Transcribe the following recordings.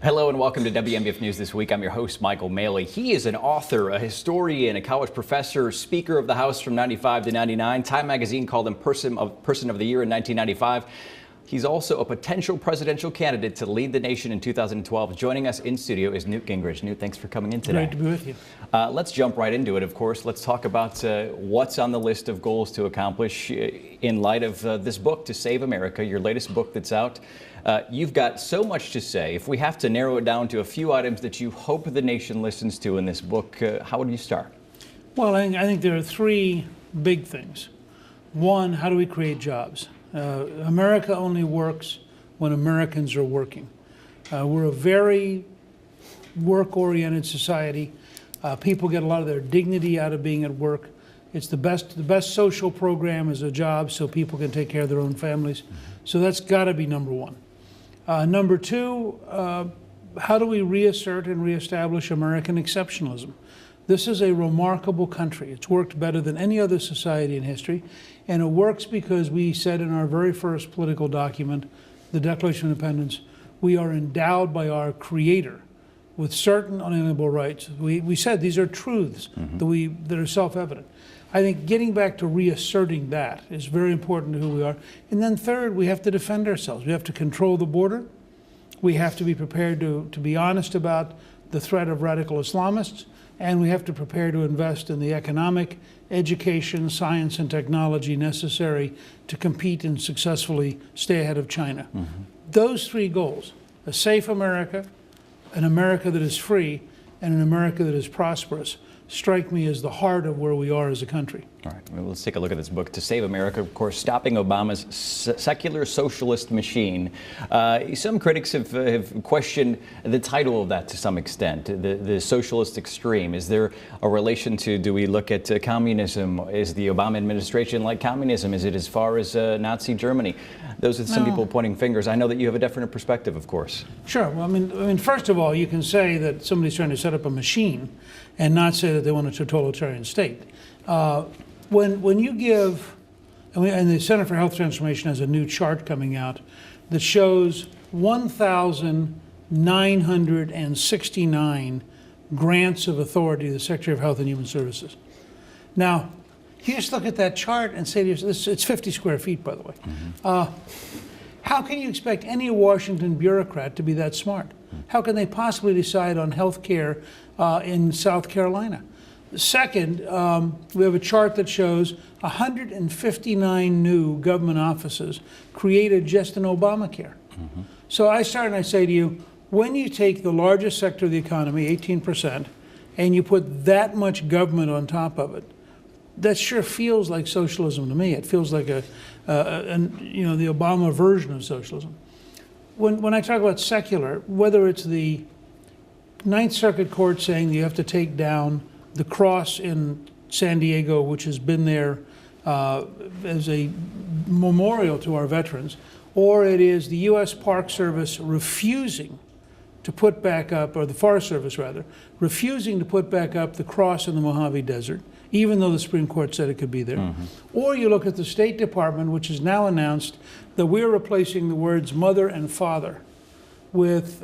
Hello and welcome to WMBF News This Week. I'm your host, Michael Maley. He is an author, a historian, a college professor, Speaker of the House from 95 to 99. Time magazine called him Person of the Year in 1995. He's also a potential presidential candidate to lead the nation in 2012. Joining us in studio is Newt Gingrich. Newt, thanks for coming in today. Great to be with you. Let's jump right into it, of course. Let's talk about what's on the list of goals to accomplish in light of this book, To Save America, your latest book that's out. You've got so much to say. If we have to narrow it down to a few items that you hope the nation listens to in this book, how would you start? Well, I think there are three big things. One, how do we create jobs? America only works when Americans are working. We're a very work-oriented society. People get a lot of their dignity out of being at work. It's the best social program is a job so people can take care of their own families. So that's got to be number one. Number two, how do we reassert and reestablish American exceptionalism? This is a remarkable country. It's worked better than any other society in history, and it works because we said in our very first political document, the Declaration of Independence, we are endowed by our Creator with certain unalienable rights. We said these are truths that are self-evident. I think getting back to reasserting that is very important to who we are. And then third, we have to defend ourselves. We have to control the border. We have to be prepared to be honest about the threat of radical Islamists. And we have to prepare to invest in the economic, education, science, and technology necessary to compete and successfully stay ahead of China. Those three goals, a safe America, an America that is free, and an America that is prosperous, strike me as the heart of where we are as a country. All right, well, let's take a look at this book, To Save America, of course, stopping Obama's secular socialist machine. Some critics have questioned the title of that to some extent, the socialist extreme. Is there a relation to, do we look at communism? Is the Obama administration like communism? Is it as far as Nazi Germany? Those are some people pointing fingers. I know that you have a different perspective, of course. Sure. Well, I mean, first of all, you can say that somebody's trying to set up a machine and not say that they want a totalitarian state. When you give, and the Center for Health Transformation has a new chart coming out that shows 1,969 grants of authority to the Secretary of Health and Human Services. Now, you just look at that chart and say to yourself, it's 50 square feet, by the way. How can you expect any Washington bureaucrat to be that smart? How can they possibly decide on health care in South Carolina? Second, we have a chart that shows 159 new government offices created just in Obamacare. So I start and I say to you, when you take the largest sector of the economy, 18%, and you put that much government on top of it, that sure feels like socialism to me. It feels like the Obama version of socialism. When I talk about secular, whether it's the Ninth Circuit Court saying you have to take down the cross in San Diego, which has been there as a memorial to our veterans, or it is the U.S. Park Service refusing to put back up, or the Forest Service rather, refusing to put back up the cross in the Mojave Desert, even though the Supreme Court said it could be there. Or you look at the State Department, which has now announced that we're replacing the words mother and father with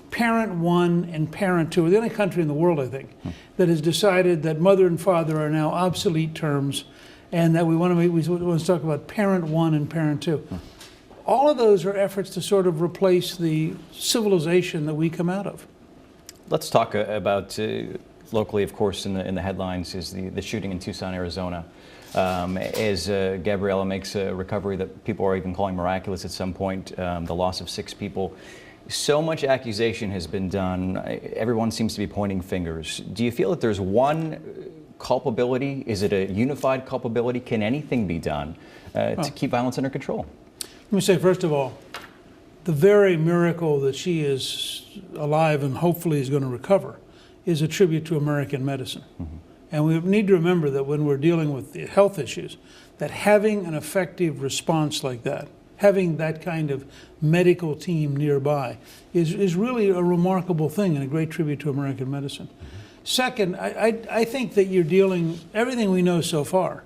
parent one and parent two. We're the only country in the world, I think, that has decided that mother and father are now obsolete terms, and that we want to talk about parent one and parent two. All of those are efforts to sort of replace the civilization that we come out of. Let's talk about locally, of course, in the headlines is the shooting in Tucson, Arizona. As Gabriella makes a recovery that people are even calling miraculous at some point, the loss of 6 people. So much accusation has been done. Everyone seems to be pointing fingers. Do you feel that there's one culpability? Is it a unified culpability? Can anything be done to keep violence under control? Let me say, first of all, the very miracle that she is alive and hopefully is going to recover is a tribute to American medicine. And we need to remember that when we're dealing with the health issues, that having an effective response like that, having that kind of medical team nearby is really a remarkable thing and a great tribute to American medicine. Second, I think that you're dealing, everything we know so far,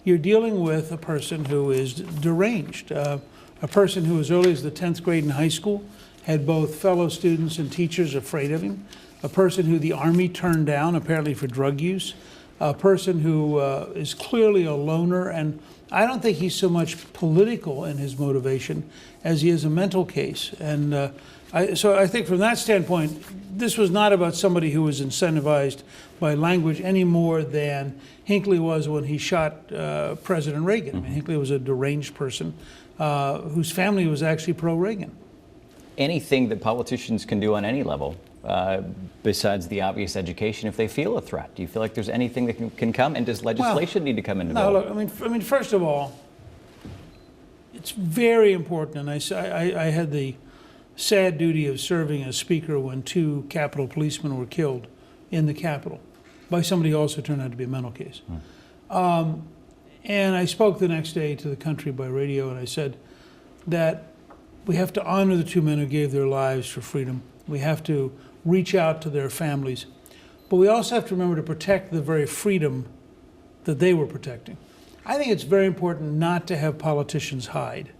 you're dealing with a person who is deranged, a person who as early as the 10th grade in high school had both fellow students and teachers afraid of him, a person who the Army turned down apparently for drug use, a person who is clearly a loner, and I don't think he's so much political in his motivation as he is a mental case. And so I think from that standpoint, this was not about somebody who was incentivized by language any more than Hinckley was when he shot President Reagan. I mean, Hinckley was a deranged person whose family was actually pro-Reagan. Anything that politicians can do on any level, besides the obvious education, if they feel a threat? Do you feel like there's anything that can come? And does legislation need to come into No, vogue? look, I mean, first of all, it's very important, and I had the sad duty of serving as speaker when 2 Capitol policemen were killed in the Capitol by somebody who also turned out to be a mental case. And I spoke the next day to the country by radio, and I said that we have to honor the 2 men who gave their lives for freedom. We have to reach out to their families. But we also have to remember to protect the very freedom that they were protecting. I think it's very important not to have politicians hide.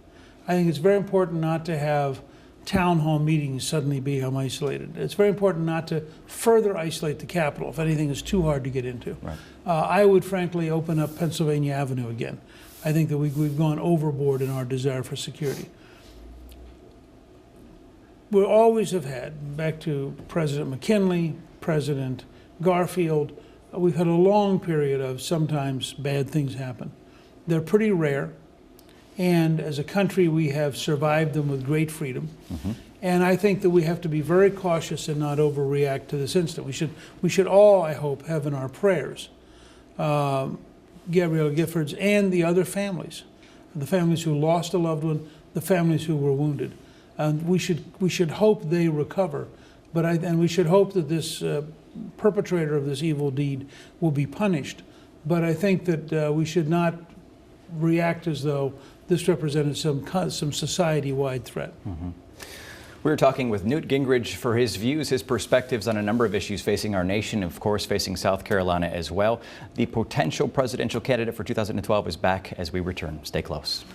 I think it's very important not to have town hall meetings suddenly become isolated. It's very important not to further isolate the Capitol if anything is too hard to get into. Right. I would frankly open up Pennsylvania Avenue again. I think that we've gone overboard in our desire for security. We always have had, back to President McKinley, President Garfield, we've had a long period of sometimes bad things happen. They're pretty rare, and as a country we have survived them with great freedom. And I think that we have to be very cautious and not overreact to this incident. We should all, I hope, have in our prayers Gabrielle Giffords and the other families, the families who lost a loved one, the families who were wounded. And we should hope they recover, and we should hope that this perpetrator of this evil deed will be punished. But I think that we should not react as though this represented some society-wide threat. We were talking with Newt Gingrich for his views, his perspectives on a number of issues facing our nation, of course facing South Carolina as well. The potential presidential candidate for 2012 is back as we return. Stay close.